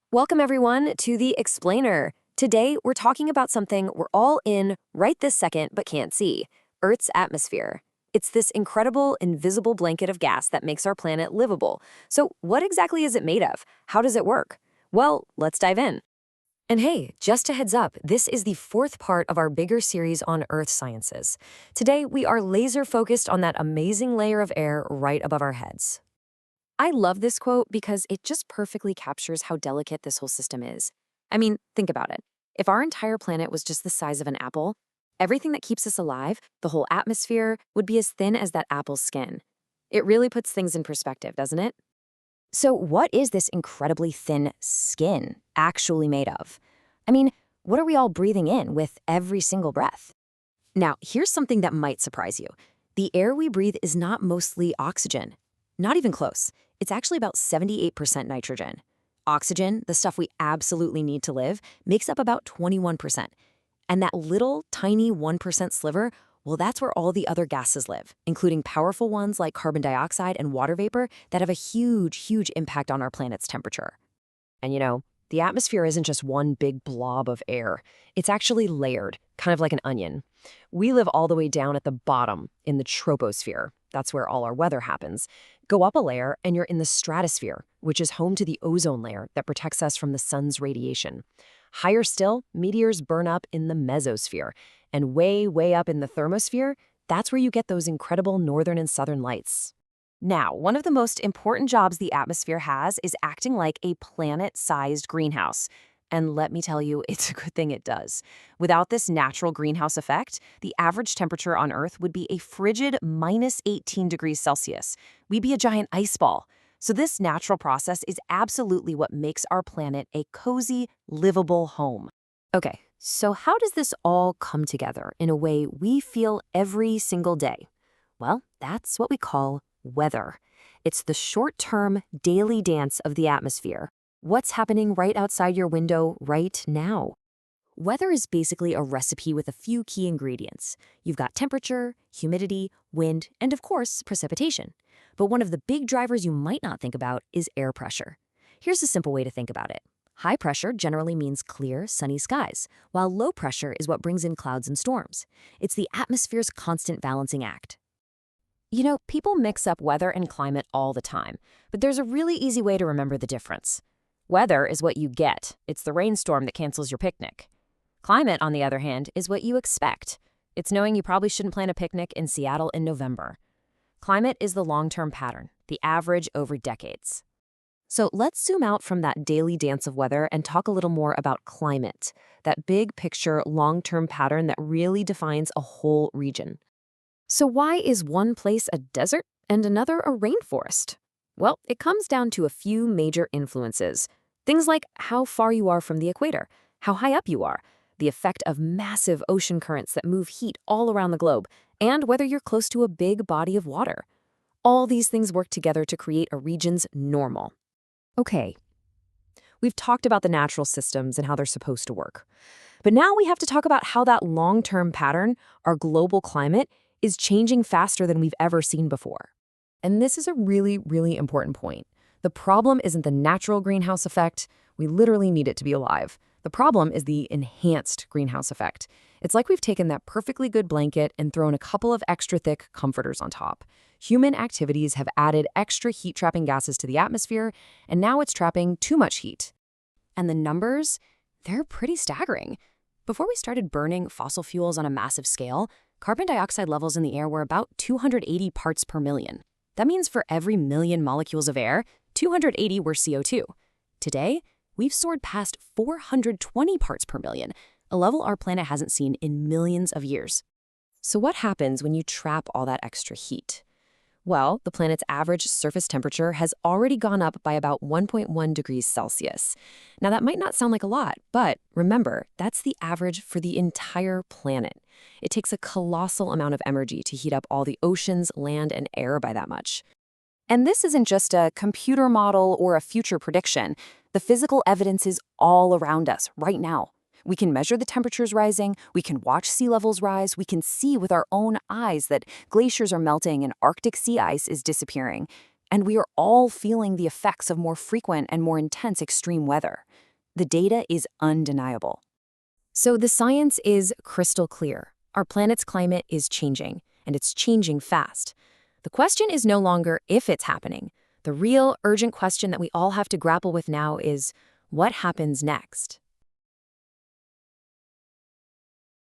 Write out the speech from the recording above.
Welcome, everyone, to The Explainer. Today, we're talking about something we're all in right this second but can't see: Earth's atmosphere. It's this incredible, invisible blanket of gas that makes our planet livable. So, what exactly is it made of? How does it work? Well, let's dive in. And hey, just a heads up, this is the fourth part of our bigger series on Earth sciences. Today, we are laser focused on that amazing layer of air right above our heads. I love this quote because it just perfectly captures how delicate this whole system is. I mean, think about it. If our entire planet was just the size of an apple, everything that keeps us alive, the whole atmosphere, would be as thin as that apple's skin. It really puts things in perspective, doesn't it? So, what is this incredibly thin skin actually made of? I mean, what are we all breathing in with every single breath? Now, here's something that might surprise you. The air we breathe is not mostly oxygen. Not even close. It's actually about 78% nitrogen. Oxygen, the stuff we absolutely need to live, makes up about 21%. And that little, tiny 1% sliver, well, that's where all the other gases live, including powerful ones like carbon dioxide and water vapor that have a huge impact on our planet's temperature. And the atmosphere isn't just one big blob of air. It's actually layered, kind of like an onion. We live all the way down at the bottom, in the troposphere. That's where all our weather happens. Go up a layer, and you're in the stratosphere, which is home to the ozone layer that protects us from the sun's radiation. Higher still, meteors burn up in the mesosphere. And way up in the thermosphere, that's where you get those incredible northern and southern lights. Now, one of the most important jobs the atmosphere has is acting like a planet-sized greenhouse. And let me tell you, it's a good thing it does. Without this natural greenhouse effect, the average temperature on Earth would be a frigid minus 18 degrees Celsius. We'd be a giant ice ball. So this natural process is absolutely what makes our planet a cozy, livable home. Okay, so how does this all come together in a way we feel every single day? Well, that's what we call weather. It's the short-term, daily dance of the atmosphere. What's happening right outside your window right now? Weather is basically a recipe with a few key ingredients. You've got temperature, humidity, wind, and of course, precipitation. But one of the big drivers you might not think about is air pressure. Here's a simple way to think about it. High pressure generally means clear, sunny skies, while low pressure is what brings in clouds and storms. It's the atmosphere's constant balancing act. People mix up weather and climate all the time, but there's a really easy way to remember the difference. Weather is what you get. It's the rainstorm that cancels your picnic. Climate, on the other hand, is what you expect. It's knowing you probably shouldn't plan a picnic in Seattle in November. Climate is the long-term pattern, the average over decades. So let's zoom out from that daily dance of weather and talk a little more about climate, that big picture, long-term pattern that really defines a whole region. So why is one place a desert and another a rainforest? Well, it comes down to a few major influences. Things like how far you are from the equator, how high up you are, the effect of massive ocean currents that move heat all around the globe, and whether you're close to a big body of water. All these things work together to create a region's normal. Okay, we've talked about the natural systems and how they're supposed to work. But now we have to talk about how that long-term pattern, our global climate, is changing faster than we've ever seen before. And this is a really important point. The problem isn't the natural greenhouse effect. We literally need it to be alive. The problem is the enhanced greenhouse effect. It's like we've taken that perfectly good blanket and thrown a couple of extra thick comforters on top. Human activities have added extra heat-trapping gases to the atmosphere, and now it's trapping too much heat. And the numbers, they're pretty staggering. Before we started burning fossil fuels on a massive scale, carbon dioxide levels in the air were about 280 parts per million. That means for every million molecules of air, 280 were CO2. Today, we've soared past 420 parts per million, a level our planet hasn't seen in millions of years. So what happens when you trap all that extra heat? Well, the planet's average surface temperature has already gone up by about 1.1 degrees Celsius. Now, that might not sound like a lot, but remember, that's the average for the entire planet. It takes a colossal amount of energy to heat up all the oceans, land, and air by that much. And this isn't just a computer model or a future prediction. The physical evidence is all around us right now. We can measure the temperatures rising, we can watch sea levels rise, we can see with our own eyes that glaciers are melting and Arctic sea ice is disappearing. And we are all feeling the effects of more frequent and more intense extreme weather. The data is undeniable. So the science is crystal clear. Our planet's climate is changing, and it's changing fast. The question is no longer if it's happening. The real, urgent question that we all have to grapple with now is, what happens next?